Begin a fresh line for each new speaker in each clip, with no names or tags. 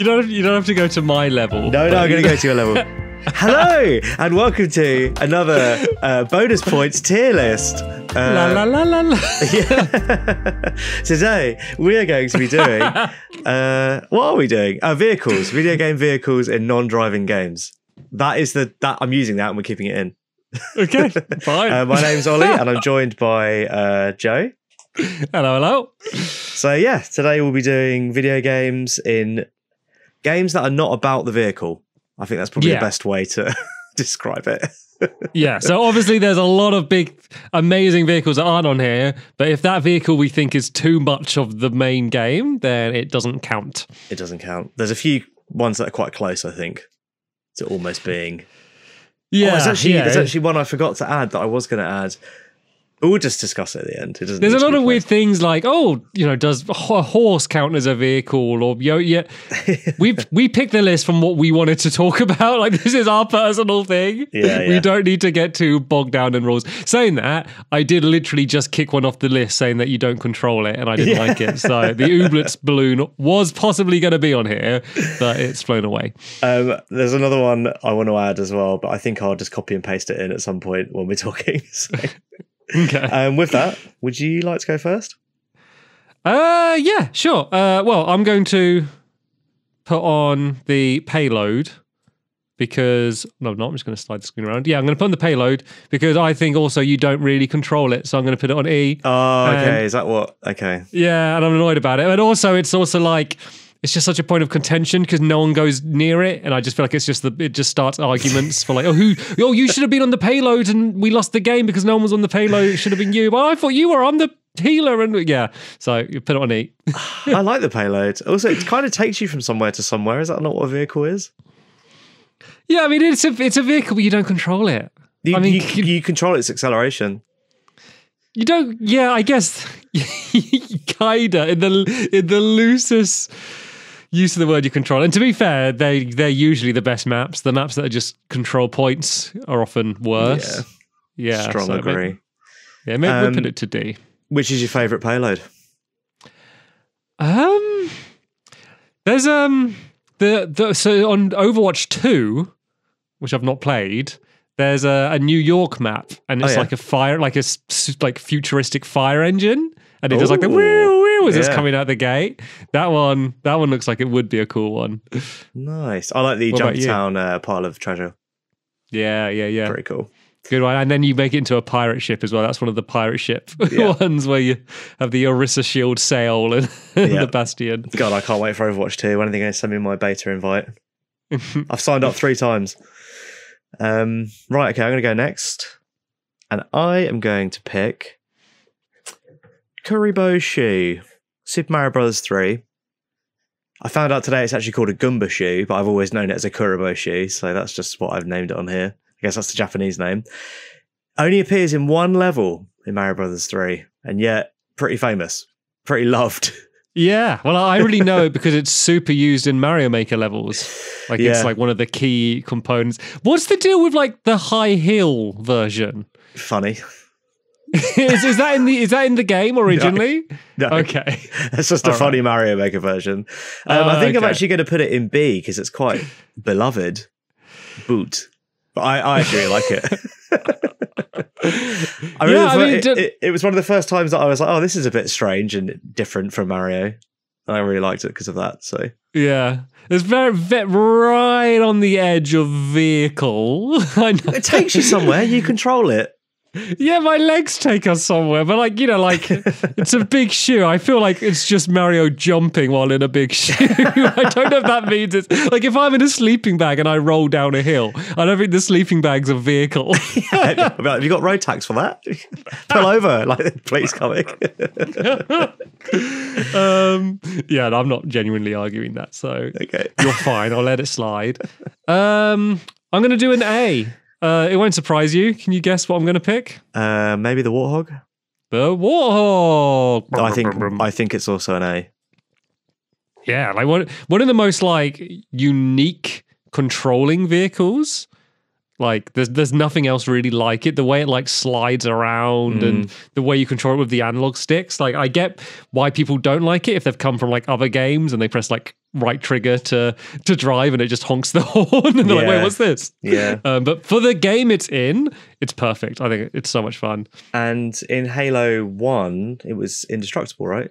You don't have to go to my level.
No, I'm going to go to your level. Hello, and welcome to another bonus points tier list.
La la la la la.
Today we are going to be doing what are we doing? Vehicles, video game vehicles in non-driving games. That I'm using that and we're keeping it in.
Okay, fine.
My name's Ollie, and I'm joined by Joe.
Hello.
So yeah, today we'll be doing video games in games that are not about the vehicle. I think that's probably the best way to describe it.
Yeah, so obviously there's a lot of big, amazing vehicles that aren't on here, but if that vehicle we think is too much of the main game, then it doesn't count.
It doesn't count. There's a few ones that are quite close, I think, to almost being...
Yeah,
there's actually one I forgot to add that I was going to add. We'll just discuss it at the end.
There's a lot of weird things like, does a horse count as a vehicle? Or we picked the list from what we wanted to talk about. Like, this is our personal thing.
Yeah.
We don't need to get too bogged down in rules. Saying that, I did literally just kick one off the list saying that you don't control it, and I didn't like it. So the Ooblets balloon was possibly going to be on here, but it's flown away.
There's another one I want to add as well, but I think I'll just copy and paste it in at some point when we're talking. So.
Okay.
With that, would you like to go first?
Yeah, sure. Well, I'm going to put on the payload because... No, I'm not. I'm just going to slide the screen around. Yeah, I'm going to put on the payload because I think also you don't really control it. So I'm going to put it on E.
Oh, okay. Is that what? Okay.
Yeah, and I'm annoyed about it. But also, it's also like... It's just such a point of contention because no one goes near it, and I just feel like it just starts arguments for like, you should have been on the payload and we lost the game because no one was on the payload. It should have been you. But I thought you were on the healer, and yeah. So you put it on E.
I like the payload. Also, it kind of takes you from somewhere to somewhere. Is that not what a vehicle is?
Yeah, I mean it's a vehicle, but you don't control it.
You control its acceleration.
You don't. Yeah, I guess kinda in the loosest use of the word you control. And to be fair, they're usually the best maps. The maps that are just control points are often worse. Yeah.
Strong agree.
Maybe we'll put it to D.
Which is your favourite payload?
There's so on Overwatch 2, which I've not played, there's a New York map, and it's like a futuristic fire engine, and it does like the wheel as it's coming out the gate. That one looks like it would be a cool one.
Nice. I like the Jumptown pile of treasure.
Yeah.
Pretty cool.
Good one. And then you make it into a pirate ship as well. That's one of the pirate ship ones where you have the Orisa Shield sail and the Bastion.
God, I can't wait for Overwatch 2. When are they going to send me my beta invite? I've signed up 3 times. Right, okay, I'm going to go next. And I am going to pick Kuribo Shoe, Super Mario Bros. 3. I found out today it's actually called a Goomba shoe, but I've always known it as a Kuribo shoe, so that's just what I've named it on here. I guess that's the Japanese name. Only appears in one level in Mario Bros. 3, and yet pretty famous, pretty loved.
Yeah, well, I really know it because it's super used in Mario Maker levels. Like it's like one of the key components. What's the deal with like the high heel version?
Funny.
is that in the game originally?
No.
Okay.
It's just a funny Mario Maker version. I think I'm actually going to put it in B because it's quite beloved. Boot. But I actually like it. It was one of the first times that I was like, oh, this is a bit strange and different from Mario. And I really liked it because of that. So
yeah, it's very right on the edge of vehicle. I know.
It takes you somewhere. You control it.
Yeah, my legs take us somewhere, but it's a big shoe. I feel like it's just Mario jumping while in a big shoe. I don't know if that means it's like if I'm in a sleeping bag and I roll down a hill, I don't think the sleeping bag's a vehicle.
Have you got road tax for that? Pull over, like the police coming.
Yeah, I'm not genuinely arguing that, so
okay.
You're fine. I'll let it slide. I'm going to do an A. It won't surprise you. Can you guess what I'm going to pick?
Maybe the Warthog.
The Warthog.
I think it's also an A.
Yeah, like one of the most like unique controlling vehicles. Like there's nothing else really like it. The way it like slides around and the way you control it with the analog sticks. Like I get why people don't like it if they've come from like other games and they press like right trigger to drive and it just honks the horn and they're like, wait, what's this?
Yeah.
But for the game it's perfect. I think it's so much fun.
And in Halo 1, it was indestructible, right?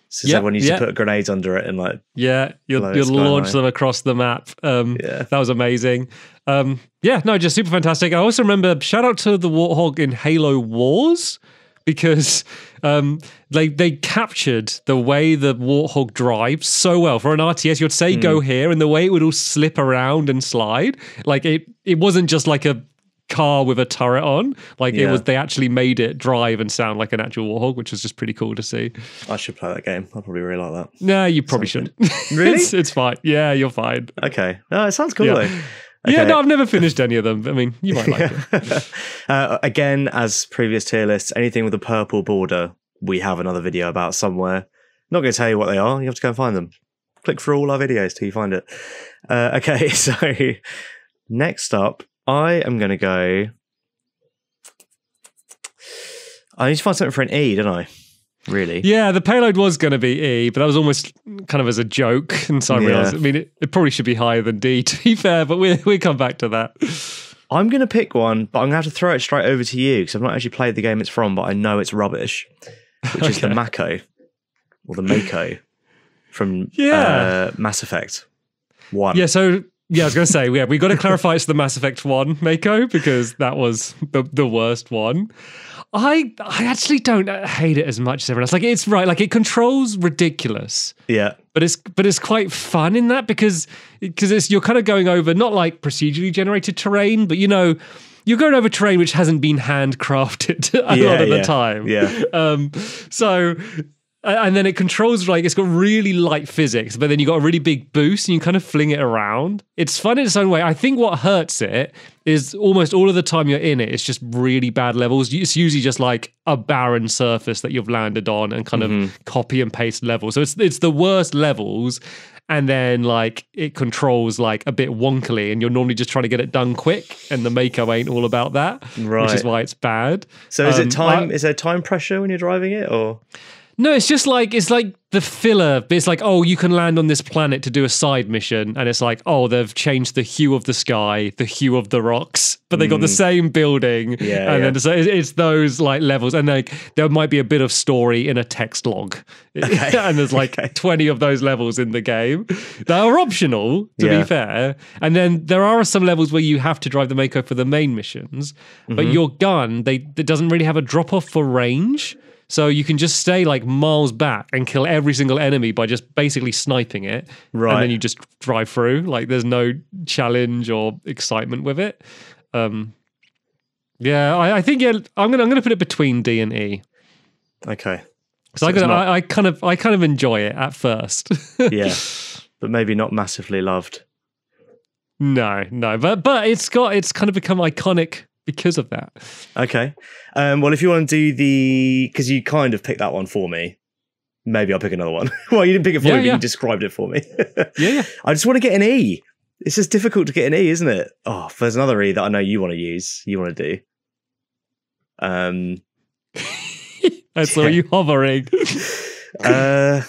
So everyone used to put grenades under it and like
you'd launch them across the map. That was amazing. Just super fantastic. I also remember shout out to the Warthog in Halo Wars because they captured the way the Warthog drives so well. For an RTS, you'd say go here, and the way it would all slip around and slide, like it wasn't just like a car with a turret on, like it was. They actually made it drive and sound like an actual Warthog, which was just pretty cool to see.
I should play that game. I'll probably really like that.
No, you probably shouldn't.
Really?
it's fine. Yeah, you're fine.
Okay. No, it sounds cool though. Okay.
Yeah, no, I've never finished any of them. I mean, you might like it.
Again, as previous tier lists, anything with a purple border, we have another video about somewhere. Not going to tell you what they are. You have to go and find them. Click through all our videos till you find it. Okay, so next up, I am going to go... I need to find something for an E, don't I? Really?
Yeah, the payload was going to be E, but that was almost kind of as a joke. And so I realised, I mean, it probably should be higher than D, to be fair, but we'll come back to that.
I'm going to pick one, but I'm going to have to throw it straight over to you because I've not actually played the game it's from, but I know it's rubbish, which is the Mako, or the Mako from Mass Effect 1.
Yeah, so... Yeah, I was going to say, we got to clarify it's the Mass Effect 1 Mako because that was the worst one. I actually don't hate it as much as everyone else. Like it's right, like it controls ridiculous.
Yeah.
But it's quite fun in that because you're kind of going over not like procedurally generated terrain, but you know, you're going over terrain which hasn't been handcrafted a lot of the time.
Yeah.
So and then it controls like it's got really light physics, but then you got a really big boost and you kind of fling it around. It's fun in its own way. I think what hurts it is almost all of the time you're in it, it's just really bad levels. It's usually just like a barren surface that you've landed on and kind of copy and paste levels. So it's the worst levels. And then like it controls like a bit wonkily and you're normally just trying to get it done quick and the Mako ain't all about that, which is why it's bad.
So is it time? Is there time pressure when you're driving it or?
No, it's just like, it's like the filler. It's like, oh, you can land on this planet to do a side mission. And it's like, oh, they've changed the hue of the sky, the hue of the rocks, but they got the same building. Then so it's those like levels. And like there might be a bit of story in a text log. Okay. And there's like 20 of those levels in the game that are optional, to be fair. And then there are some levels where you have to drive the Mako for the main missions, but your gun, it doesn't really have a drop off for range. So you can just stay like miles back and kill every single enemy by just basically sniping it. Right. And then you just drive through. Like there's no challenge or excitement with it. I think I'm gonna put it between D and E.
Okay.
So I kind of enjoy it at first.
Yeah. But maybe not massively loved.
No. But it's kind of become iconic because of that.
Okay. Well, if you want to do because you kind of picked that one for me, maybe I'll pick another one. Well, you didn't pick it for me, but you described it for me.
Yeah.
I just want to get an E. It's just difficult to get an E, isn't it? Oh, there's another E that I know you want to use. You want to do.
I saw you hovering. Well,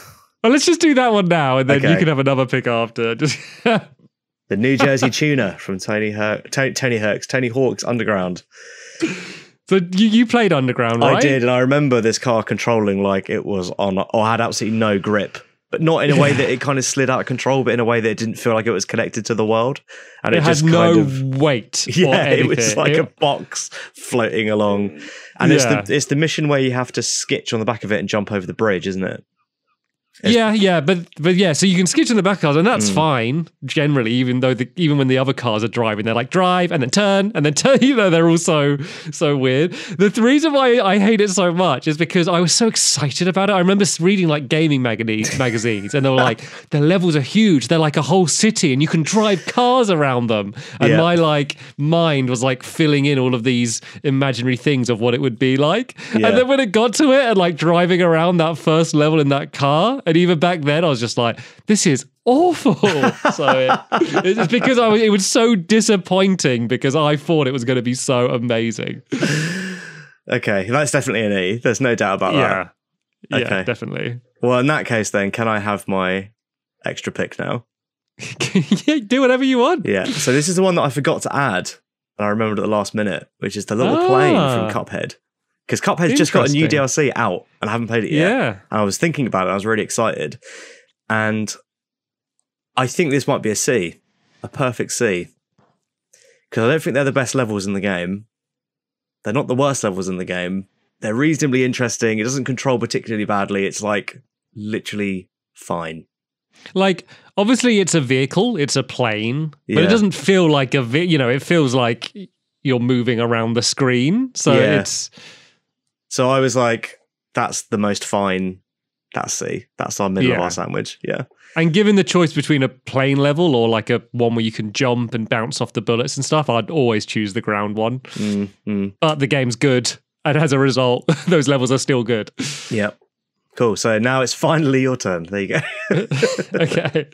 let's just do that one now, and then you can have another pick after. Just
the New Jersey Tuna from Tony Hawk's Underground.
So you played Underground, right?
I did, and I remember this car controlling like it was on, or had absolutely no grip, but not in a way that it kind of slid out of control, but in a way that it didn't feel like it was connected to the world. And it just
had no
kind of
weight.
Yeah, it was like a box floating along. And it's the mission where you have to skitch on the back of it and jump over the bridge, isn't it?
But yeah, so you can skitch on the back cars, and that's fine generally. Even when the other cars are driving, they're like drive and then turn and then turn. You know, they're all so weird. The reason why I hate it so much is because I was so excited about it. I remember reading like gaming magazines, and they were like, the levels are huge. They're like a whole city, and you can drive cars around them. And my like mind was like filling in all of these imaginary things of what it would be like. Yeah. And then when it got to it and like driving around that first level in that car. And even back then, I was just like, this is awful. So it's because it was so disappointing because I thought it was going to be so amazing.
Okay, that's definitely an E. There's no doubt about that.
Yeah,
Okay.
definitely.
Well, in that case, then, can I have my extra pick now?
Yeah, do whatever you want.
Yeah. So this is the one that I forgot to add, and I remembered at the last minute, which is the little plane from Cuphead. Because Cuphead's just got a new DLC out, and I haven't played it yet.
Yeah.
And I was thinking about it. I was really excited. And I think this might be a C, a perfect C. Because I don't think they're the best levels in the game. They're not the worst levels in the game. They're reasonably interesting. It doesn't control particularly badly. It's like literally fine.
Like, obviously it's a vehicle, it's a plane, but
Yeah.
it doesn't feel like it feels like you're moving around the screen. So
Yeah.
it's...
So I was like, that's the most fine. That's C. That's our middle of our sandwich. Yeah.
And given the choice between a plane level or like a one where you can jump and bounce off the bullets and stuff, I'd always choose the ground one. But the game's good. And as a result, those levels are still good.
Yep. Cool. So now it's finally your turn. There you go.
Okay.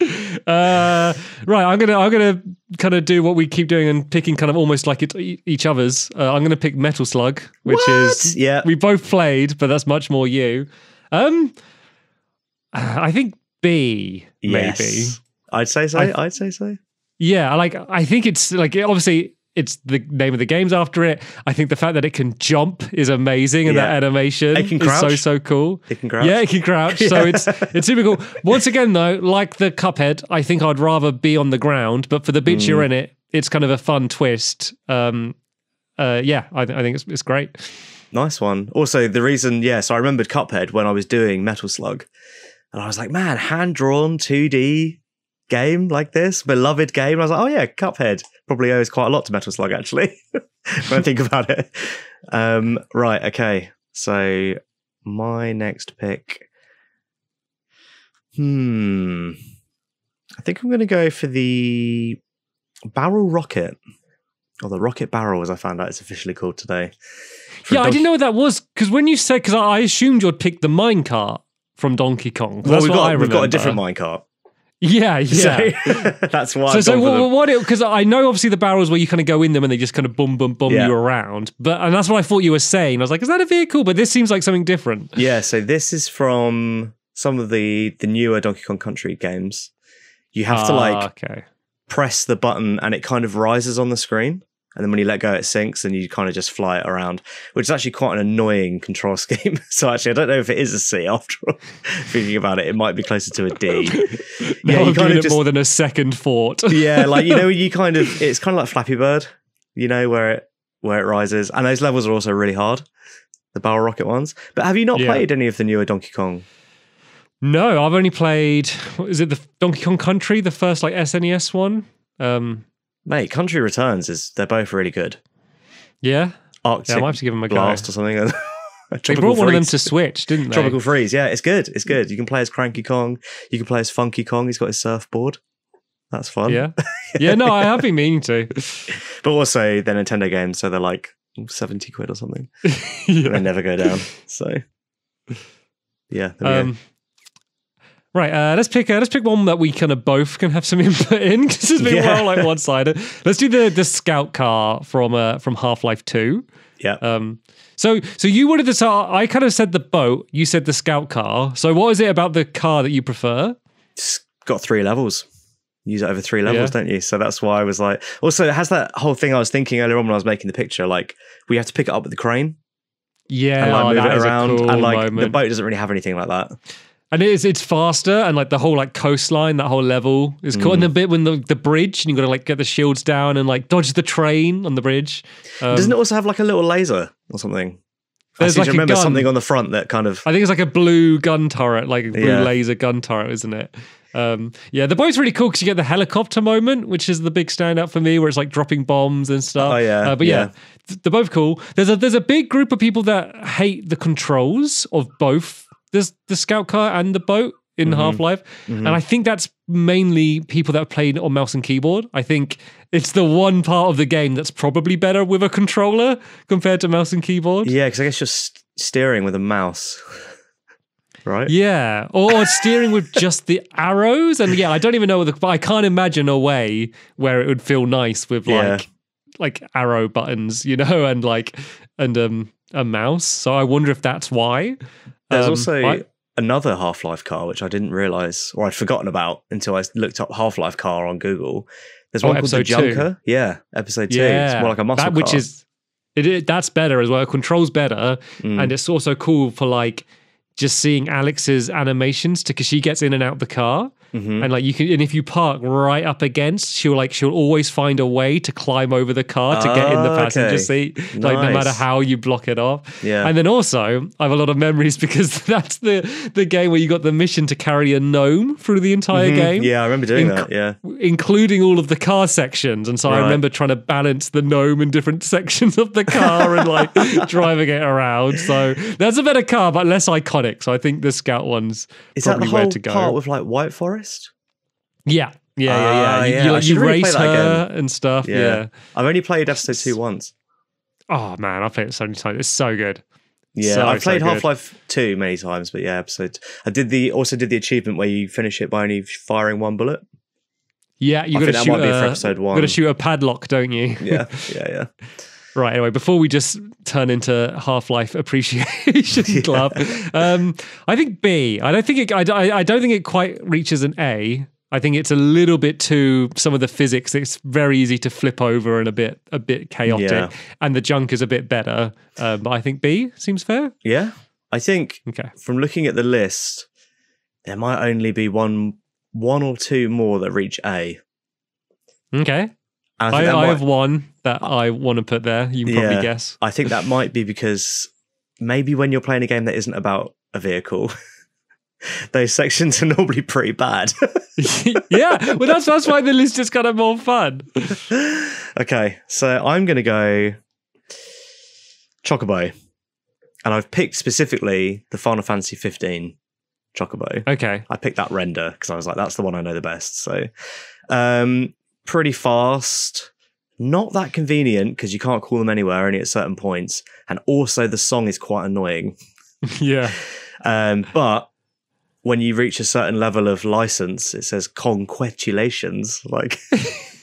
Right. I'm gonna kind of do what we keep doing and picking kind of almost like each other's. I'm gonna pick Metal Slug, which is we both played, but that's much more you. I think B, maybe.
Yes. I'd say so. I'd say so.
Yeah, I think it's obviously it's the name of the game's after it. I think the fact that it can jump is amazing, and that animation
It can crouch.
is so cool.
It can crouch.
Yeah, it can crouch. So it's super cool. Once again, though, like the Cuphead, I think I'd rather be on the ground. But for the bits you're in it, it's kind of a fun twist. I think it's great.
Nice one. Also, the reason, so I remembered Cuphead when I was doing Metal Slug. And I was like, man, hand-drawn 2D game like this, beloved game. And I was like, oh yeah, Cuphead probably owes quite a lot to Metal Slug, actually, when I think about it. Right, okay. So my next pick. I think I'm going to go for the Barrel Rocket. Or the Rocket Barrel, as I found out it's officially called today.
I didn't know what that was, because when you said, because I assumed you'd pick the minecart from Donkey Kong.
Well, we've got a different minecart.
Yeah.
So, that's why.
So what? Because I know obviously the barrels where you kind of go in them and they just kind of boom you around. And that's what I thought you were saying. I was like, is that a vehicle? But this seems like something different.
Yeah. So this is from some of the newer Donkey Kong Country games. You have to press the button and it kind of rises on the screen. And then when you let go, it sinks and you kind of just fly it around, which is actually quite an annoying control scheme. So actually, I don't know if it is a C after all. Thinking about it, it might be closer to a D.
You kind of more than a second thought.
Yeah, like, it's kind of like Flappy Bird, where it rises. And those levels are also really hard, the Barrel Rocket ones. But have you not played any of the newer Donkey Kong?
No, I've only played, is it the Donkey Kong Country, the first like SNES one?
Mate, Country Returns they're both really good.
Yeah?
Arctic
I might have to give them a
Blast
go.
or something.
They brought one of them to Switch, didn't they?
Tropical Freeze, yeah, it's good. It's good. You can play as Cranky Kong. You can play as Funky Kong. He's got his surfboard. That's fun.
Yeah. Yeah, no, I have been meaning to.
But also, they're Nintendo games, so they're like 70 quid or something. They never go down. So, yeah, there we go.
Right, let's pick one that we kind of both can have some input in, because it's been well like one-sided. Let's do the Scout car from Half-Life 2.
Yeah.
So you wanted to start. I kind of said the boat. You said the Scout car. So what is it about the car that you prefer?
It's got 3 levels. You use it over 3 levels, don't you? So that's why I was like. Also, it has that whole thing I was thinking earlier on when I was making the picture. Like, we have to pick it up with the crane.
Yeah,
and like move
that
it around.
Is a cool
and like
moment.
The boat doesn't really have anything like that.
And it's faster, and like the whole like coastline, that whole level is cool. And the bit when the bridge, and you've got to like get the shields down and like dodge the train on the bridge.
Doesn't it also have like a little laser or something?
There's like
I remember something on the front that kind of.
I think it's like a blue gun turret, like a blue laser gun turret, isn't it? The boat's really cool because you get the helicopter moment, which is the big standout for me, where it's like dropping bombs and stuff.
Oh yeah,
they're both cool. There's a big group of people that hate the controls of both. There's the Scout car and the boat in Half-Life. And I think that's mainly people that have played on mouse and keyboard. I think it's the one part of the game that's probably better with a controller compared to mouse and keyboard.
Yeah, because I guess you're steering with a mouse. right?
Yeah, or steering with just the arrows, and I don't even know. But I can't imagine a way where it would feel nice with like arrow buttons, and a mouse. So I wonder if that's why.
There's also another Half-Life car which I didn't realize, or I'd forgotten about until I looked up Half-Life car on Google. There's one called the Junker. Yeah, episode 2.
Yeah,
it's more like a muscle car.
Which is that's better as well. It controls better, and it's also cool for like just seeing Alex's animations because she gets in and out the car. And like you can, and if you park right up against, she'll always find a way to climb over the car to get in the passenger seat, like no matter how you block it off.
Yeah.
And then also, I have a lot of memories because that's the game where you got the mission to carry a gnome through the entire game.
Yeah, I remember doing that. Yeah,
including all of the car sections, and so I remember trying to balance the gnome in different sections of the car and like driving it around. So that's a better car, but less iconic. So I think the Scout one's probably where to go.
Is that the whole part with like White Forest?
Yeah. You
really
race her and stuff. Yeah.
I've only played episode 2 once.
Oh man, I've played it so many times. It's so good.
Yeah, I've played Half-Life 2 many times, but episode. I also did the achievement where you finish it by only firing one bullet.
Yeah, you got to shoot.
That might be for episode 1.
You got to shoot a padlock, don't you?
Yeah.
Right. Anyway, before we just turn into Half-Life Appreciation Club, I think B. I don't think it quite reaches an A. I think it's a little bit too some of the physics. It's very easy to flip over and a bit chaotic, and the junk is a bit better. But I think B seems fair.
Yeah, I think.
Okay.
From looking at the list, there might only be one or two more that reach A.
Okay. I have one that I want to put there. You can probably guess.
I think that might be because maybe when you're playing a game that isn't about a vehicle, those sections are normally pretty bad.
Yeah, well, that's why the list is kind of more fun.
Okay, so I'm going to go Chocobo. And I've picked specifically the Final Fantasy 15 Chocobo.
Okay.
I picked that render because I was like, that's the one I know the best. So pretty fast, not that convenient because you can't call them anywhere, only at certain points. And also the song is quite annoying.
Yeah.
But when you reach a certain level of license, it says congratulations, like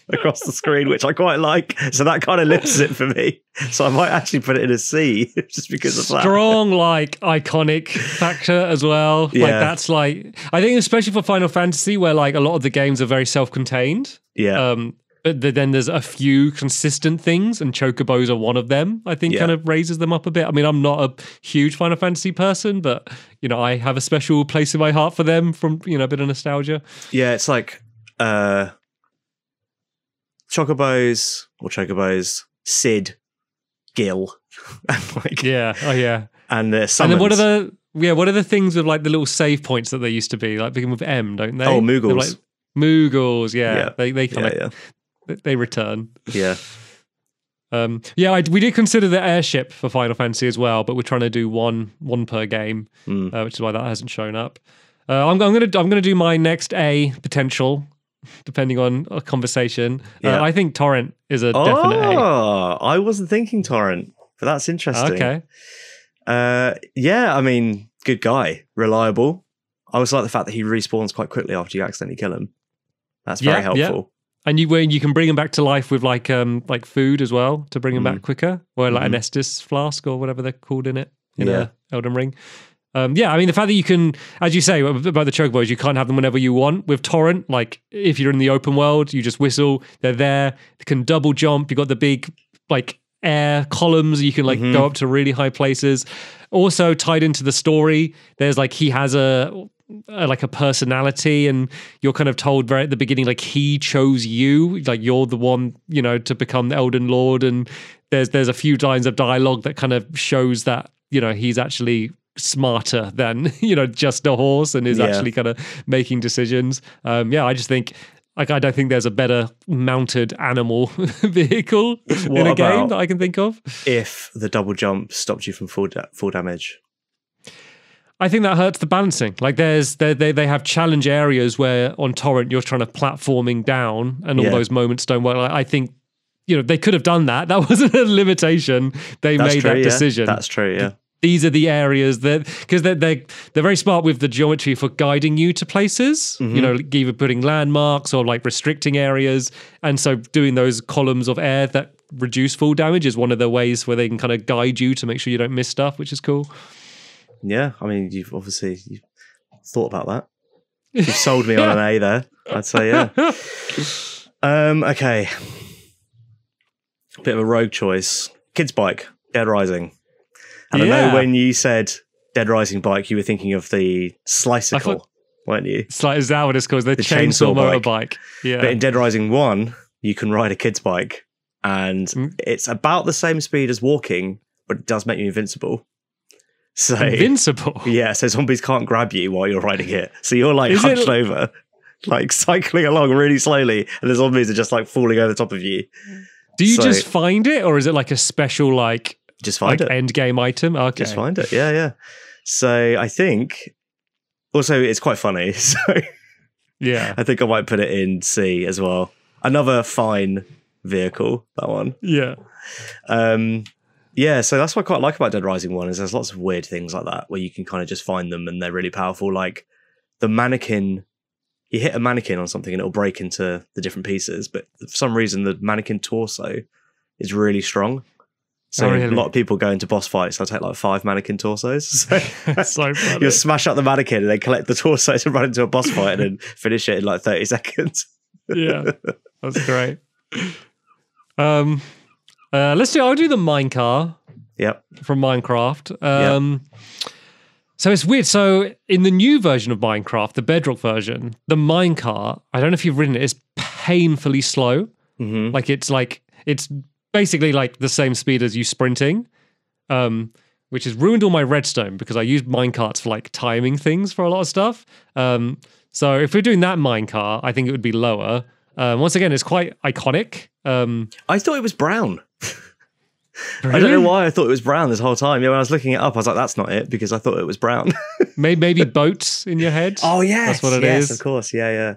across the screen, which I quite like. So that kind of lifts it for me. So I might actually put it in a C just because of that.
Strong, like, iconic factor as well.
Yeah.
Like, that's like, I think especially for Final Fantasy, where like a lot of the games are very self-contained.
Yeah.
But then there's a few consistent things, and Chocobos are one of them. I think kind of raises them up a bit. I mean, I'm not a huge Final Fantasy person, but I have a special place in my heart for them from a bit of nostalgia.
Yeah, it's like Chocobos, Sid, Gil, and like and the summons.
And then what are the things with like the little save points that they used to be like begin with M, don't they?
Oh, Moogles.
Like, Moogles, they kind of they return.
Yeah.
We did consider the airship for Final Fantasy as well, but we're trying to do one per game, which is why that hasn't shown up. I'm gonna do my next A potential, depending on a conversation. I think Torrent is a definite A.
Oh, I wasn't thinking Torrent, but that's interesting.
Okay.
I mean, good guy, reliable. I also like the fact that he respawns quite quickly after you accidentally kill him. That's very helpful.
Yeah. And you can bring him back to life with like food as well to bring him back quicker, or like an Estus flask or whatever they're called in it Elden Ring. I mean the fact that you can, as you say about the Chocobos, you can't have them whenever you want. With Torrent, like if you're in the open world, you just whistle, they're there. They can double jump. You got the big like air columns. You can like go up to really high places. Also tied into the story, there's like he has a personality, and you're kind of told right at the beginning, like he chose you, like you're the one, to become the Elden Lord. And there's a few lines of dialogue that kind of shows that, he's actually smarter than, just a horse, and is actually kind of making decisions. I just think, like, I don't think there's a better mounted animal vehicle in a game that I can think of.
If the double jump stopped you from full damage?
I think that hurts the balancing. Like they have challenge areas where on Torrent you're trying to platforming down, and all those moments don't work. Like, I think they could have done that. That wasn't a limitation. They made that decision.
That's true. Yeah.
these are the areas that, because they're very smart with the geometry for guiding you to places, you know, either putting landmarks or like restricting areas. And so doing those columns of air that reduce fall damage is one of the ways where they can kind of guide you to make sure you don't miss stuff, which is cool.
Yeah, I mean, you've thought about that. You've sold me on an A there. I'd say, yeah. Okay. Bit of a rogue choice. Kids Bike, Dead Rising. And I know when you said Dead Rising bike, you were thinking of the Slicycle, weren't you?
Is that what it's called? The chainsaw motorbike. Yeah.
But in Dead Rising 1, you can ride a kid's bike, and it's about the same speed as walking, but it does make you invincible. So
invincible?
Yeah, so zombies can't grab you while you're riding it. So you're like hunched over, like cycling along really slowly, and the zombies are just like falling over the top of you.
Do you just find it, or is it like a special like
just find it
end game item? Okay.
Just find it. Yeah. So I think also it's quite funny. So
yeah,
I think I might put it in C as well. Another fine vehicle, that one.
Yeah.
Yeah, so that's what I quite like about Dead Rising 1 is there's lots of weird things like that where you can kind of just find them and they're really powerful. Like the mannequin, you hit a mannequin on something and it'll break into the different pieces, but for some reason the mannequin torso is really strong. So a lot of people go into boss fights, they'll take like 5 mannequin torsos. So,
so funny.
You'll smash up the mannequin and then collect the torsos and run into a boss fight and then finish it in like 30 seconds.
Yeah, that's great. I'll do the minecart.
Yep.
From Minecraft. So it's weird. So in the new version of Minecraft, the Bedrock version, the minecart, I don't know if you've ridden it, is painfully slow. Like it's basically like the same speed as you sprinting, which has ruined all my redstone because I used minecarts for like timing things for a lot of stuff. So if we're doing that minecart, I think it would be lower. Once again, it's quite iconic.
I thought it was brown.
Really?
I don't know why I thought it was brown this whole time. Yeah, when I was looking it up, I was like, that's not it, because I thought it was brown.
maybe boats in your head.
Oh, yes.
That's what it is.
Yes, of course. Yeah.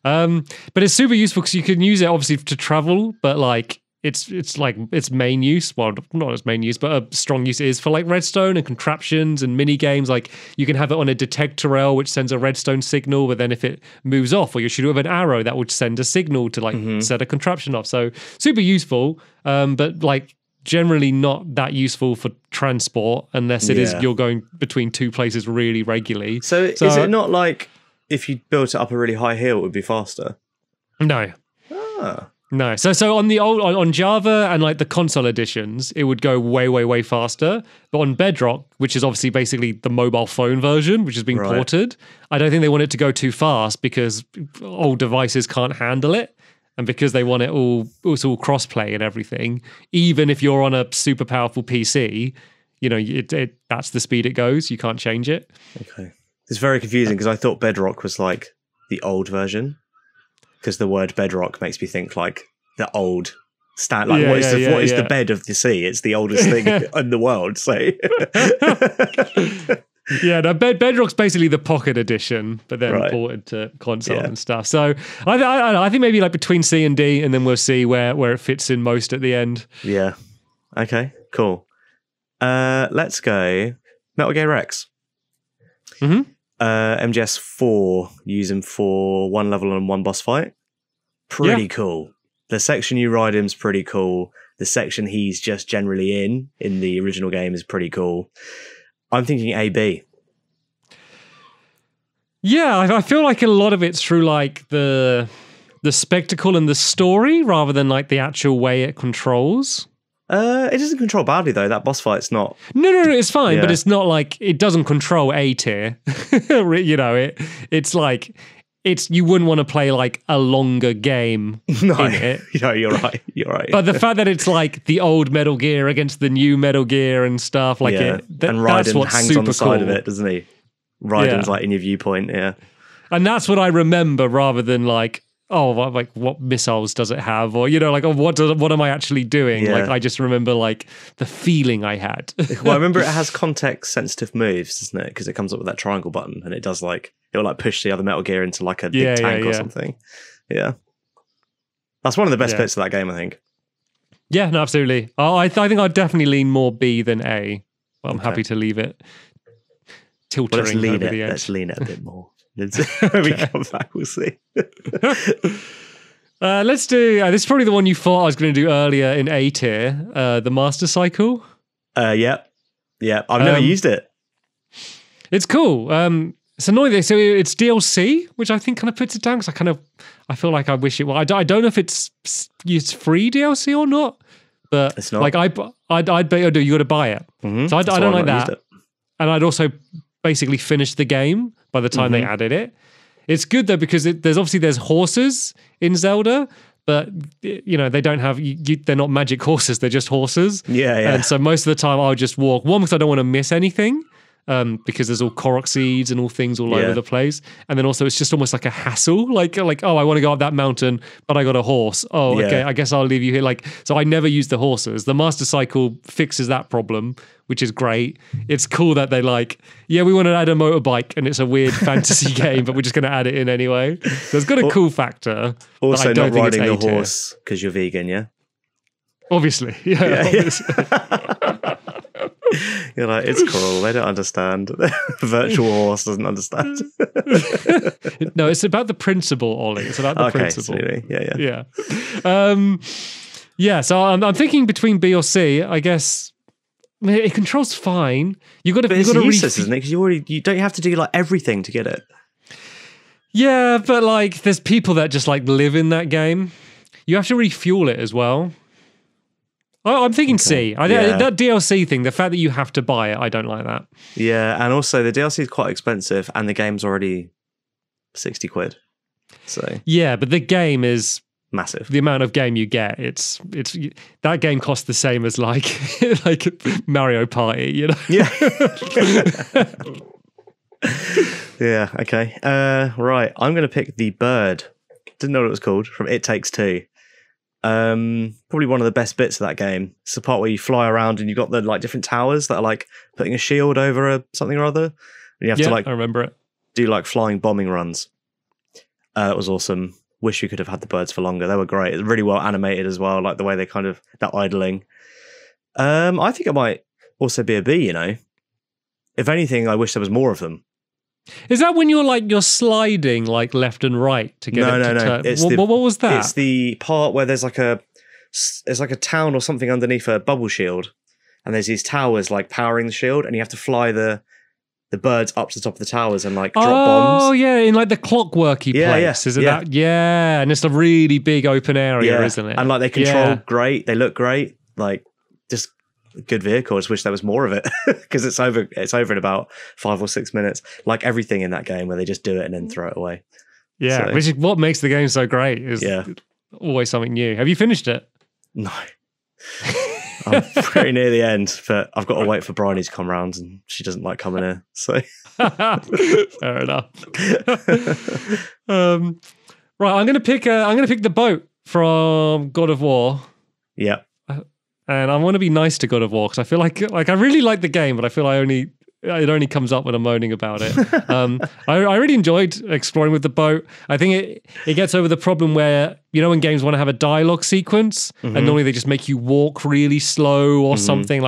But it's super useful because you can use it obviously to travel, but like it's like its main use, well, not its main use, but a strong use is for like redstone and contraptions and mini games. Like you can have it on a detector rail which sends a redstone signal, but then if it moves off or you shoot it with an arrow, that would send a signal to like set a contraption off. So super useful, but like generally not that useful for transport unless it is you're going between 2 places really regularly.
So is it not like if you built it up a really high hill, it would be faster?
No. No. So on the old on Java and like the console editions, it would go way faster. But on Bedrock, which is obviously basically the mobile phone version, which has been ported, I don't think they want it to go too fast because old devices can't handle it. And because they want it's all cross-play and everything, even if you're on a super powerful PC, you know, that's the speed it goes. You can't change it.
Okay. It's very confusing because I thought Bedrock was like the old version. Because the word bedrock makes me think like the old what is the bed of the sea? It's the oldest thing in the world. So
yeah, no, Bedrock's basically the pocket edition, but then ported to console and stuff. So I think maybe like between C and D, and then we'll see where it fits in most at the end.
Yeah. Okay. Cool. Let's go Metal Gear Rex. MGS4, use him for 1 level and 1 boss fight. Pretty cool. The section you ride him's pretty cool. The section he's just generally in the original game is pretty cool. I'm thinking AB.
Yeah, I feel like a lot of it's through like the spectacle and the story rather than like the actual way it controls.
It doesn't control badly though. That boss fight's not.
No, it's fine, but it's not like it doesn't control A tier. You know, it's like you wouldn't want to play like a longer game in it.
No, you're right.
But the fact that it's like the old Metal Gear against the new Metal Gear and stuff like
and Raiden
that's what's
hangs
super
on the side
cool.
of it, doesn't he? Raiden's like in your viewpoint,
and that's what I remember rather than like. Oh, like what missiles does it have? Or, you know, like, oh, what am I actually doing?
Yeah.
Like, I just remember like the feeling I had.
Well, I remember it has context sensitive moves, doesn't it? Because it comes up with that triangle button and it does like, it'll like push the other Metal Gear into like a big tank or something. Yeah. That's one of the best bits of that game, I think.
Yeah, no, absolutely. I think I'd definitely lean more B than A. But I'm
Okay.
happy to leave it
Well, let's
tiltering
lean
over
it.
the edge.
Let's lean it a bit more. When we come back, we'll see.
Let's do. This is probably the one you thought I was going to do earlier in A tier. The Master Cycle.
Yeah. I've never used it.
It's cool. It's annoying. So it's DLC, which I think kind of puts it down because I feel like I wish it. Well, I don't know if it's free DLC or not, but
It's not.
like I'd bet you got to buy it.
Mhm.
So I
That's
don't
why
like
I've not
that.
used it.
And I'd also basically finished the game by the time they added it. It's good though because there's horses in Zelda, but they don't have they're not magic horses. They're just horses.
Yeah.
And so most of the time I'll just walk. One, because I don't want to miss anything. Because there's all Korok seeds and all things all over the place. And then also it's just almost like a hassle. Like oh, I want to go up that mountain, but I got a horse. Oh,
Yeah.
okay, I guess I'll leave you here. So I never use the horses. The Master Cycle fixes that problem, which is great. It's cool that they we want to add a motorbike and it's a weird fantasy game, but we're just going to add it in anyway. So it's got a cool factor.
Also,
but I don't
not
think it's
riding the
A-tier.
horse because you're vegan, yeah?
Obviously. Yeah. Obviously.
You're like, it's cruel. They don't understand. Virtual horse doesn't understand.
No, it's about the principle, Ollie. It's about the principle.
Absolutely. Yeah.
Yeah. So I'm thinking between B or C. I guess it controls fine. You got to.
But it's useless, isn't it? Because you don't have to do everything to get it.
Yeah, but there's people that just live in that game. You have to refuel it as well. I'm thinking C. That DLC thing, the fact that you have to buy it, I don't like that.
Yeah, and also the DLC is quite expensive, and the game's already 60 quid. So
yeah, but the game is
massive.
The amount of game you get, it's that game costs the same as like Mario Party,
Yeah. Yeah. Okay. Right. I'm going to pick the bird. Didn't know what it was called. From It Takes Two. Probably one of the best bits of that game. It's the part where you fly around and you've got the different towers that are putting a shield over something or other. And you have to
I remember it.
Do flying bombing runs. That was awesome. Wish we could have had the birds for longer. They were great. Really well animated as well. The way they that idling. I think it might also be a B. If anything, I wish there was more of them.
Is that when you're sliding left and right to get it to turn?
It's
what was that?
It's the part where there's a town or something underneath a bubble shield, and there's these towers powering the shield, and you have to fly the birds up to the top of the towers and drop bombs.
Oh yeah, in the clockworky place, isn't that? Yeah, and it's a really big open area, isn't it?
And they control great, they look great, just good vehicle. I just wish there was more of it because it's over in about 5 or 6 minutes. Like everything in that game where they just do it and then throw it away.
Yeah,
So-
which is what makes the game so great. Is always something new. Have you finished it?
No. I'm pretty near the end, but I've got to wait for Bryony to come round, and she doesn't like coming here. So
Fair enough. Right, I'm gonna pick the boat from God of War,
yeah.
and I want to be nice to God of War because I feel like I really like the game, but I feel it only comes up when I'm moaning about it. I really enjoyed exploring with the boat. I think it gets over the problem where, when games want to have a dialogue sequence and normally they just make you walk really slow or something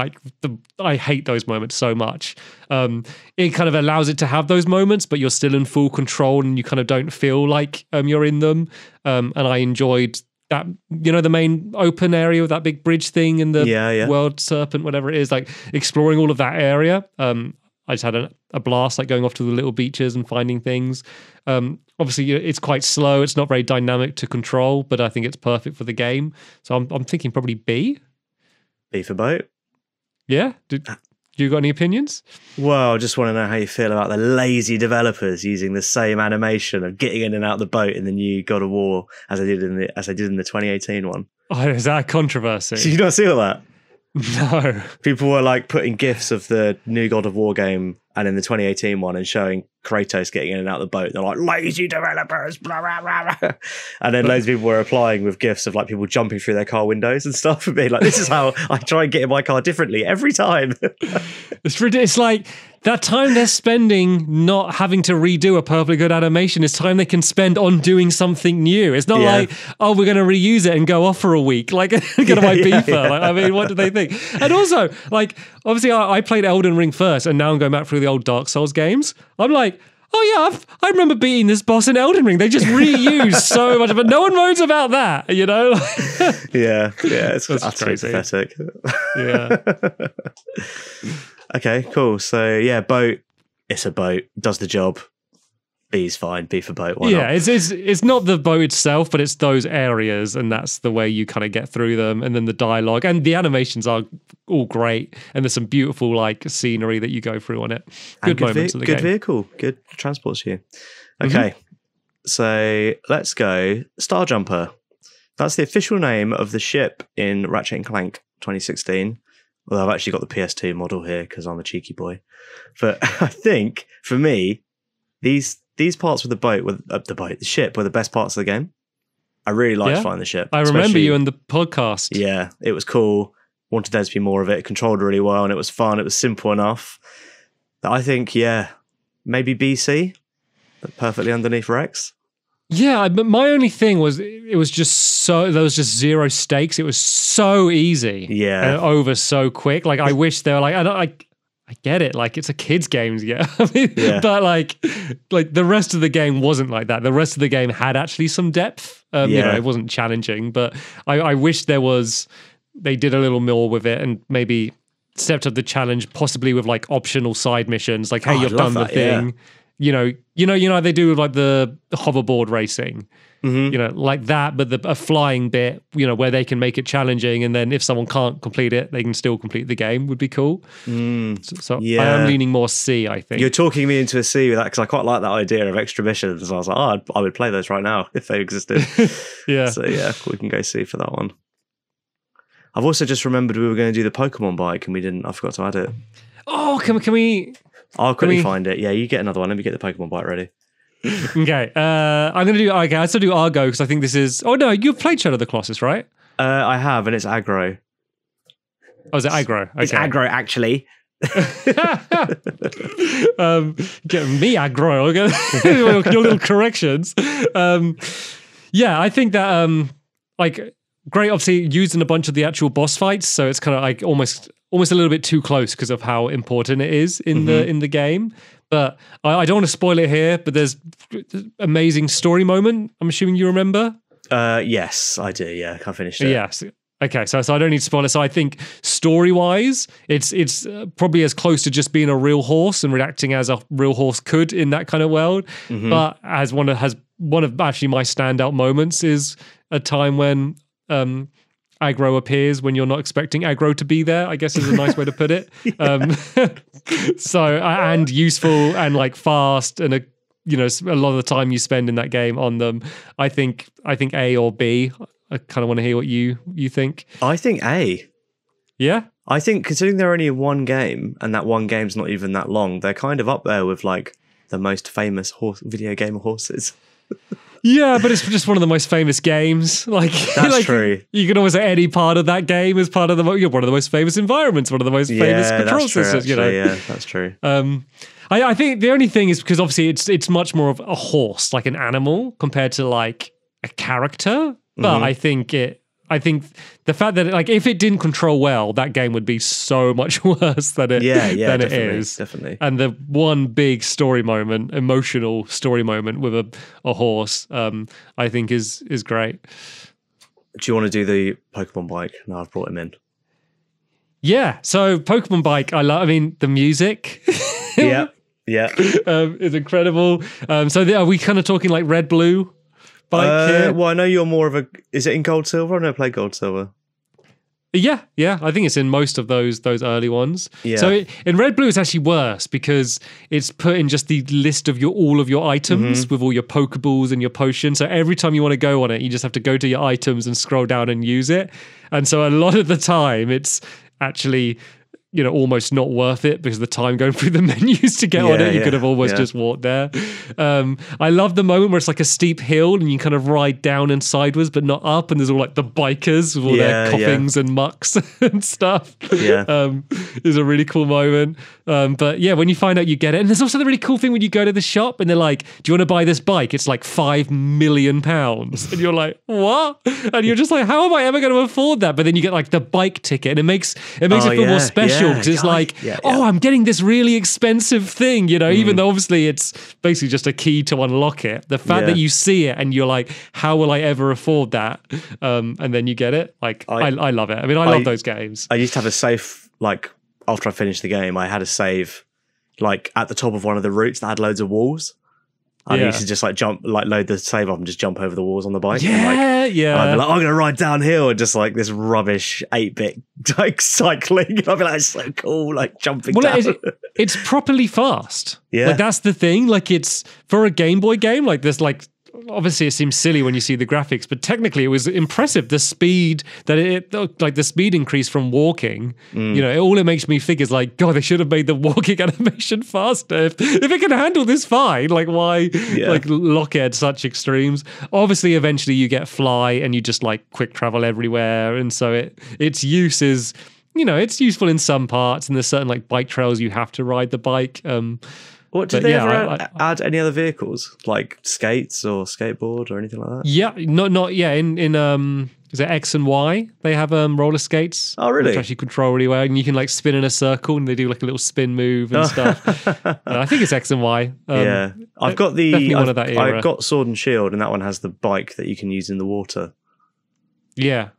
I hate those moments so much. It kind of allows it to have those moments, but you're still in full control and you kind of don't feel like you're in them. And I enjoyed that, the main open area with that big bridge thing and the world serpent, whatever it is, exploring all of that area. I just had a blast, going off to the little beaches and finding things. Obviously, it's quite slow. It's not very dynamic to control, but I think it's perfect for the game. So I'm thinking probably B.
B for boat.
Yeah? Do you got any opinions?
Well, I just want to know how you feel about the lazy developers using the same animation of getting in and out the boat in the new God of War as I did in the 2018 one.
Oh, is that a controversy?
Did you not see all that?
No.
People were putting GIFs of the new God of War game and in the 2018 one, and showing Kratos getting in and out of the boat. They're like, lazy developers, blah, blah, blah, blah. And then loads of people were replying with gifs of like people jumping through their car windows and stuff and being like, this is how I try and get in my car differently every time.
It's like that time they're spending not having to redo a perfectly good animation is time they can spend on doing something new. It's not like, oh, we're going to reuse it and go off for a week. Like, get my FIFA. Like, I mean, what do they think? And also, like, obviously I played Elden Ring first and now I'm going back through the old Dark Souls games. I'm like, oh yeah, I remember beating this boss in Elden Ring. They just reused so much of it. No one moans about that, you know?
yeah, it's utterly pathetic.
Yeah.
Okay, cool. So yeah, boat. It's a boat. Does the job. B's fine. B for boat. Why not?
It's not the boat itself, but it's those areas, and that's the way you kind of get through them. And then the dialogue and the animations are all great, and there's some beautiful like scenery that you go through on it. Good moments of the game.
Good vehicle. Good transports you. Okay, so let's go. Star Jumper. That's the official name of the ship in Ratchet and Clank 2016. Well, I've actually got the PS2 model here because I'm a cheeky boy. But I think for me, these parts with the ship were the best parts of the game. I really liked flying the ship.
I remember you in the podcast.
Yeah, it was cool. Wanted there to be more of it. It controlled really well and it was fun. It was simple enough that I think, maybe BC, but perfectly underneath Rex. Yeah,
but my only thing was there was just zero stakes. It was so easy.
Yeah.
And over so quick. Like I wish they were like, I get it. Like it's a kid's game, but like the rest of the game wasn't like that. The rest of the game had actually some depth. You know, it wasn't challenging, but I wish they did a little more with it and maybe stepped up the challenge, possibly with like optional side missions. Like, hey, you've done the thing. Yeah. You know, they do with like the hoverboard racing, you know, like that, but a flying bit, you know, where they can make it challenging. And then if someone can't complete it, they can still complete the game would be cool. So I am leaning more C, I think.
You're talking me into a C with that because I quite like that idea of extra missions. I was like, I would play those right now if they existed.
Yeah.
So yeah, we can go C for that one. I've also just remembered we were going to do the Pokemon bike and I forgot to add it.
Oh, can we...
I'll quickly find it. Yeah, you get another one. Let me get the Pokemon bite ready.
Okay. I'm going to do... Okay, I still do Argo because I think this is... Oh, no, you've played Shadow of the Colossus, right?
I have, and it's aggro.
Oh, is it aggro? Okay.
It's aggro, actually.
Get me aggro. Okay. Your little corrections. Yeah, I think that... great, obviously, used in a bunch of the actual boss fights, so it's kind of like almost a little bit too close because of how important it is in the game. But I don't want to spoil it here, but there's amazing story moment. I'm assuming you remember?
Yes, I do. Yeah, I finished it.
Yes. Okay, so I don't need to spoil it. So I think story-wise, it's probably as close to just being a real horse and reacting as a real horse could in that kind of world. But as one of actually my standout moments is a time when aggro appears when you're not expecting aggro to be there, I guess is a nice way to put it. And useful and like fast and a lot of the time you spend in that game on them. I think A or B. I kind of want to hear what you think.
I think A.
Yeah?
I think considering they're only one game and that one game's not even that long, they're kind of up there with like the most famous video game horses.
Yeah, but it's just one of the most famous games. Like
that's true.
You can always say any part of that game is part of one of the most famous environments, one of the most famous control systems.
Yeah, that's true.
I think the only thing is because obviously it's much more of a horse, like an animal, compared to like a character. But I think the fact that if it didn't control well, that game would be so much worse than it it is.
Definitely.
And the one big emotional story moment with a horse, I think is great.
Do you want to do the Pokemon bike? No, I've brought him in.
Yeah. So Pokemon bike, I mean the music.
Yeah.
Is incredible. So are we kind of talking like red, blue?
Well, I know you're more of a... Is it in Gold Silver? I've never played Gold Silver.
Yeah. I think it's in most of those early ones.
Yeah.
So in Red Blue, it's actually worse because it's put in just the list of all of your items with all your Pokeballs and your potions. So every time you want to go on it, you just have to go to your items and scroll down and use it. And so a lot of the time, it's actually almost not worth it because of the time going through the menus to get on it. You could have almost just walked there. I love the moment where it's like a steep hill and you kind of ride down and sideways, but not up. And there's all like the bikers with all their coughings and mucks and stuff.
Yeah.
Is a really cool moment. But yeah, when you find out you get it. And there's also the really cool thing when you go to the shop and they're like, do you want to buy this bike? It's like £5 million. And you're like, what? And you're just like, how am I ever going to afford that? But then you get like the bike ticket and it makes it feel more special. Because it's like, I'm getting this really expensive thing, even though obviously it's basically just a key to unlock it. The fact that you see it and you're like, how will I ever afford that? And then you get it. Like, I love it. I mean, I love those games.
I used to have a save, like, after I finished the game, I had a save, like, at the top of one of the routes that had loads of walls. I used to just like jump, like load the save up and just jump over the walls on the bike.
Yeah,
and, like, I'd be like, I'm going to ride downhill and just like this rubbish 8-bit like cycling. And I'd be like, it's so cool, like jumping down.
It's properly fast.
Yeah.
Like that's the thing. Like it's for a Game Boy game, like there's like, obviously it seems silly when you see the graphics, but technically it was impressive. The speed that like the speed increase from walking, all it makes me think is like, God, they should have made the walking animation faster. If it can handle this fine, like why like lock it at such extremes? Obviously, eventually you get fly and you just like quick travel everywhere. And so its use is, it's useful in some parts and there's certain like bike trails you have to ride the bike.
Did they ever add any other vehicles like skates or skateboard or anything like that?
Yeah, not in is it X and Y? They have roller skates.
Oh, really?
Which actually control really well, and you can like spin in a circle, and they do like a little spin move and stuff. I think it's X and Y.
I've got
one of that era.
I've got Sword and Shield, and that one has the bike that you can use in the water.
Yeah,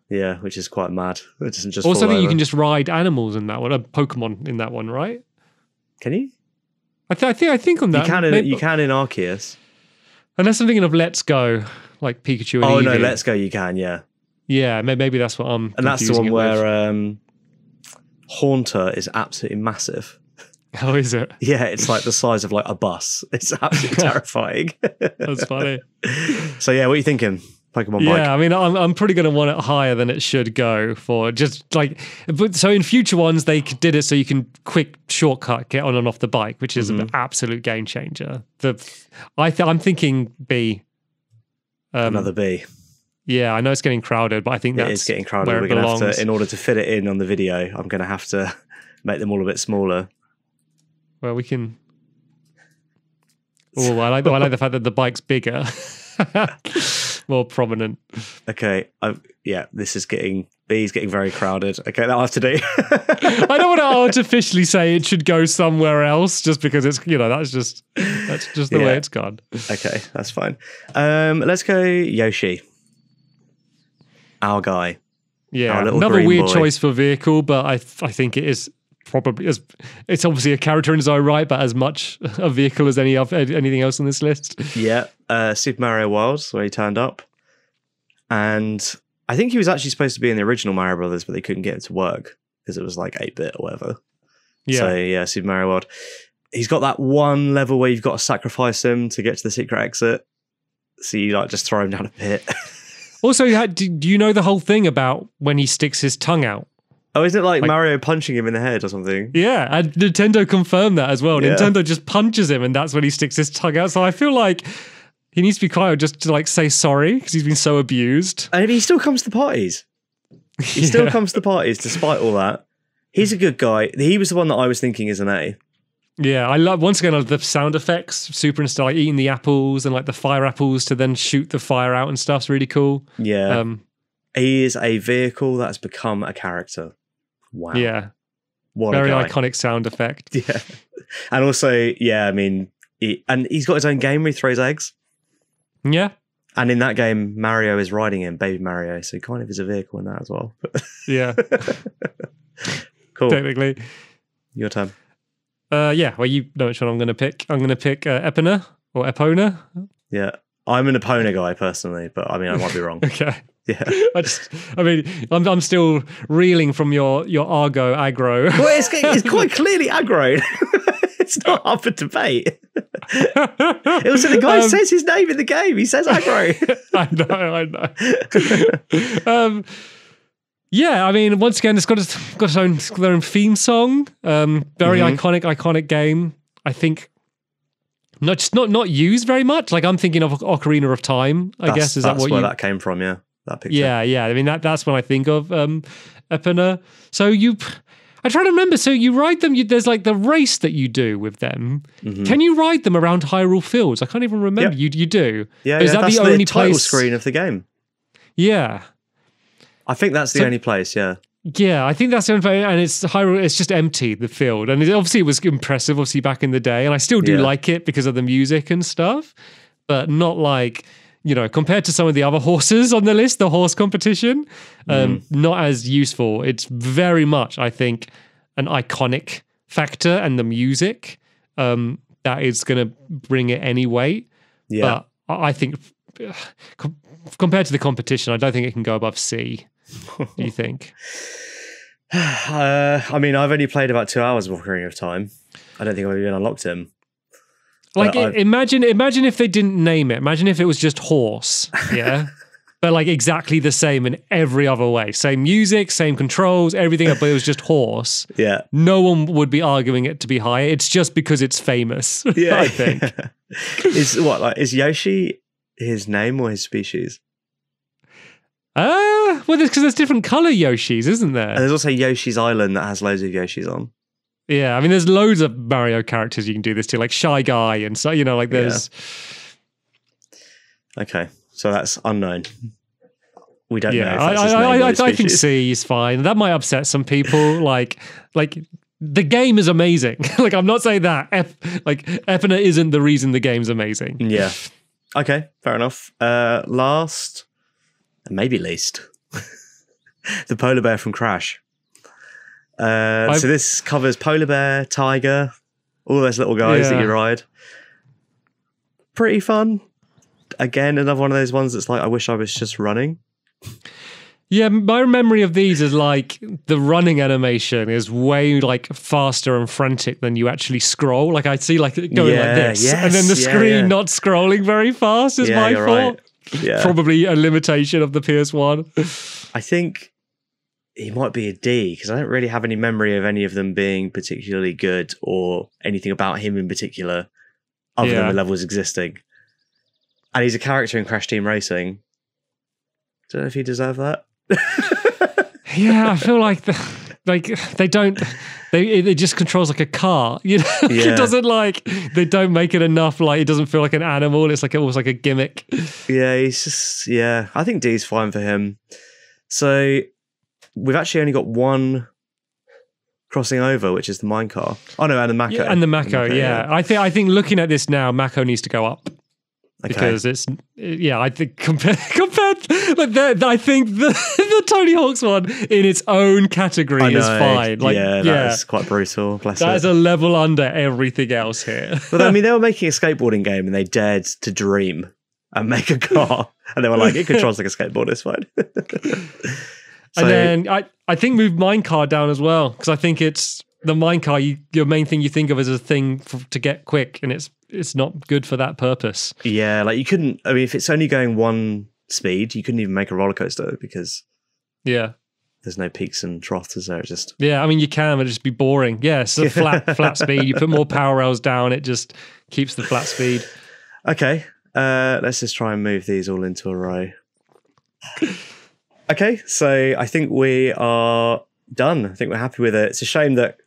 which is quite mad. It doesn't just
also, I think
over.
you can just ride animals in that one, a Pokemon in that one, right?
Can you?
I think on that
you can in Arceus.
Unless I'm thinking of Let's Go, like Pikachu and Eevee.
Oh no, Let's Go you can,
yeah, maybe that's what I'm.
And that's the one where Haunter is absolutely massive.
How is it?
Yeah, it's like the size of like a bus. It's absolutely terrifying.
That's funny.
So yeah, what are you thinking? Pokemon bike.
Yeah, I mean, I'm pretty going to want it higher than it should go for just like. But so in future ones, they did it so you can quick shortcut get on and off the bike, which is an absolute game changer. I'm thinking B.
Another B.
Yeah, I know it's getting crowded, but I think
it's getting crowded. We're going to have to, in order to fit it in on the video, I'm going to have to make them all a bit smaller.
Well, we can. Oh, I like the fact that the bike's bigger. More prominent.
Okay, this is B's getting very crowded. Okay, that'll have to do.
I don't want to artificially say it should go somewhere else just because it's that's just the way it's gone.
Okay, that's fine. Let's go Yoshi, our guy.
Yeah, another weird choice for vehicle, but I think it is probably it's obviously a character in his own right, but as much a vehicle as anything else on this list.
Yeah, Super Mario World, where he turned up, and I think he was actually supposed to be in the original Mario Brothers, but they couldn't get it to work because it was like 8-bit or whatever. Yeah. So yeah, Super Mario World. He's got that one level where you've got to sacrifice him to get to the secret exit. So you like just throw him down a pit.
Also, do you know the whole thing about when he sticks his tongue out?
Oh, isn't it like Mario punching him in the head or something?
Yeah, and Nintendo confirmed that as well. Yeah. Nintendo just punches him and that's when he sticks his tongue out. So I feel like he needs to be quiet just to like say sorry because he's been so abused.
And he still comes to parties. He still comes to parties despite all that. He's a good guy. He was the one that I was thinking is an A.
Yeah, I love, once again, the sound effects, super interesting, like eating the apples and like the fire apples to then shoot the fire out and stuff's really cool.
Yeah. He is a vehicle that's become a character. Wow.
Yeah.
What
very
a guy.
Iconic sound effect.
Yeah. And also, yeah, I mean, he's got his own game where he throws eggs.
Yeah.
And in that game, Mario is riding him, Baby Mario. So he kind of is a vehicle in that as well.
Yeah.
Cool.
Technically.
Your turn.
Yeah, well, you know which one I'm going to pick. I'm going to pick Epona or Epona.
Yeah. I'm an Epona guy personally, but I mean, I might be wrong.
Okay.
Yeah.
I'm still reeling from your Argo aggro.
Well, it's quite clearly aggro. It's not up for debate. Also, the guy says his name in the game. He says aggro.
I know. Yeah, I mean, once again, it's got its own theme song. Very iconic game. I think not used very much. Like I'm thinking of Ocarina of Time. I guess is that what
where that came from? Yeah, that picture.
Yeah. I mean that's when I think of Epona. So I try to remember. So you ride them. There's like the race that you do with them. Can you ride them around Hyrule Fields? I can't even remember. Yep. You do.
Yeah,
Is that
that's
the only
title
place?
screen of the game.
Yeah.
I think that's the only place, yeah.
Yeah, I think that's the only place, and it's Hyrule. It's just empty, the field, and obviously it was impressive, obviously back in the day, and I still do like it because of the music and stuff, but not like compared to some of the other horses on the list, the horse competition, not as useful. It's very much, I think, an iconic factor, and the music that is going to bring it any weight. Yeah, but I think compared to the competition, I don't think it can go above C. Do you think?
I mean, I've only played about 2 hours of Ocarina of Time. I don't think I've even unlocked him.
Like, imagine if they didn't name it. Imagine if it was just horse, yeah? But like exactly the same in every other way. Same music, same controls, everything, but it was just horse.
Yeah.
No one would be arguing it to be higher. It's just because it's famous, I think.
Is Yoshi his name or his species?
Well, because there's different color Yoshis, isn't there?
And there's also Yoshi's Island that has loads of Yoshis on.
Yeah, I mean, there's loads of Mario characters you can do this to, like Shy Guy, and so like there's.
Yeah. Okay, so that's unknown. We don't know. If that's
I think C is fine. That might upset some people. like the game is amazing. Like I'm not saying that. Epona isn't the reason the game's amazing.
Yeah. Okay, fair enough. Last. And maybe least, the polar bear from Crash. So this covers polar bear, tiger, all those little guys that you ride. Pretty fun. Again, another one of those ones that's like, I wish I was just running.
Yeah, my memory of these is like the running animation is way like faster and frantic than you actually scroll. Like I see like it going like this, and then the screen not scrolling very fast is my fault. Right. Yeah. Probably a limitation of the PS1.
I think he might be a D because I don't really have any memory of any of them being particularly good or anything about him in particular other than the levels existing. And he's a character in Crash Team Racing. Don't know if he deserved that.
Yeah, I feel like they don't. It just controls like a car, you know. It doesn't like they don't make it enough. Like it doesn't feel like an animal. It's like almost like a gimmick.
Yeah, he's just I think D's fine for him. So we've actually only got one crossing over, which is the minecart. Oh no, and the Mako.
And the Mako. Yeah. I think looking at this now, Mako needs to go up.
Okay.
Because it's I think compared like I think the Tony Hawk's one in its own category is fine. Like
that's quite brutal. Bless it.
That is a level under everything else here.
But I mean, they were making a skateboarding game and they dared to dream and make a car, and they were like, it controls like a skateboard. It's fine.
And then I think move minecart down as well because I think it's the minecart. Your main thing you think of as a thing to get quick, and it's not good for that purpose.
Yeah, like you couldn't. I mean, if it's only going one speed, you couldn't even make a roller coaster because there's no peaks and troughs. Is there? It's just
I mean, you can, but it'd just be boring. Yeah, it's a flat speed. You put more power rails down, it just keeps the flat speed.
Okay, let's just try and move these all into a row. Okay, so I think we are done. I think we're happy with it. It's a shame that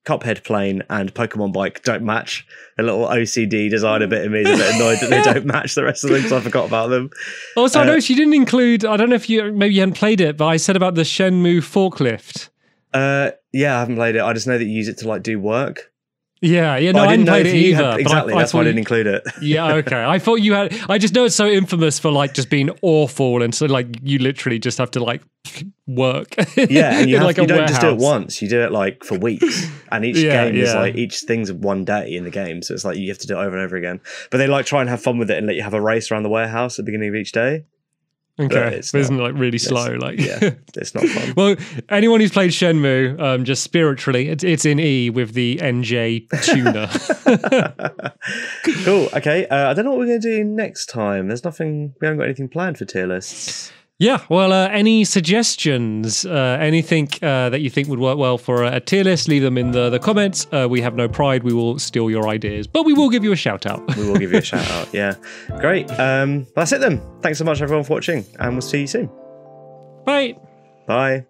Cuphead Plane and Pokemon Bike don't match. A little OCD designer bit of me is a bit annoyed that they don't match the rest of them because I forgot about them.
Also, I noticed you didn't include, I don't know if maybe you hadn't played it, but I said about the Shenmue forklift.
Yeah, I haven't played it. I just know that you use it to like do work.
Yeah, no, I didn't played it either.
Exactly, that's why I didn't include it.
Yeah, okay. I thought you had. I just know it's so infamous for like just being awful, and so like you literally just have to like work.
Yeah, and you don't just do it once. You do it like for weeks, and each game is like each thing's one day in the game, so it's like you have to do it over and over again. But they like try and have fun with it and let you have a race around the warehouse at the beginning of each day.
Okay, isn't it like really slow? Like
it's not fun.
Well, anyone who's played Shenmue, just spiritually, it's in E with the NJ tuner.
Cool. Okay, I don't know what we're going to do next time. There's nothing. We haven't got anything planned for tier lists.
Yeah, well, any suggestions, anything that you think would work well for a tier list, leave them in the comments. We have no pride. We will steal your ideas, but we will give you a shout out.
We will give you a shout out, yeah. Great. That's it then. Thanks so much, everyone, for watching, and we'll see you soon.
Bye.
Bye.